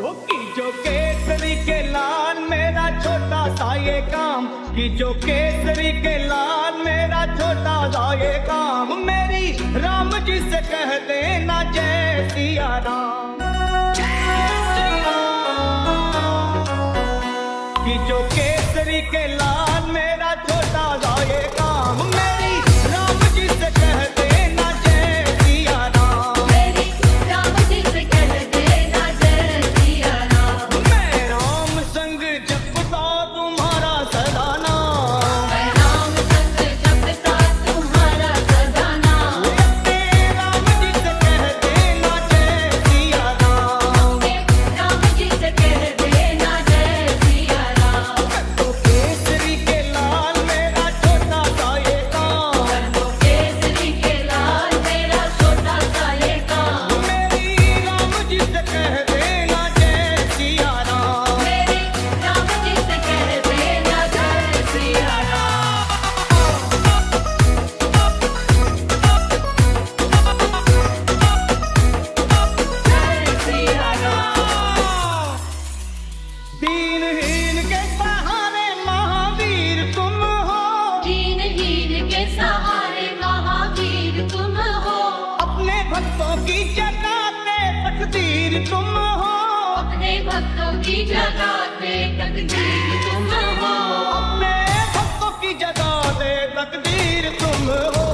वो कीजो केसरी के लाल मेरा छोटा सा ये काम, कीजो केसरी के लाल मेरा छोटा सा ये काम, मेरी राम जी से कह देना जय सिया राम। कीजो केसरी के लाल मेरा छोटा सा ये काम, मेरी राम जी से कह देना जय सिया राम। मेरी राम जी से कह देना जय सिया राम। मैं राम संग जपता तुम्हारा सदा नाम, मैं राम संग जपता तुम्हारा सदा नाम। अपने राम जी से कह देना जय सिया राम। राम जी से कह देना जय सिया राम। तो केसरी के लाल मेरा छोटा सा ये काम, तो केसरी के लाल मेरा छोटा सा ये काम, मेरी राम जी से कह देना जय सिया राम। मेरी राम जी से कह देना जय सिया राम। जय सिया राम। दीनहीन के सहारे महावीर तुम हो, दीनहीन के सहारे महावीर तुम हो। अपने भक्तों की जगाते तकदीर तुम हो, अपने भक्तों की जगाते तकदीर तुम हो। अपने भक्तों की जगाते तकदीर तुम हो।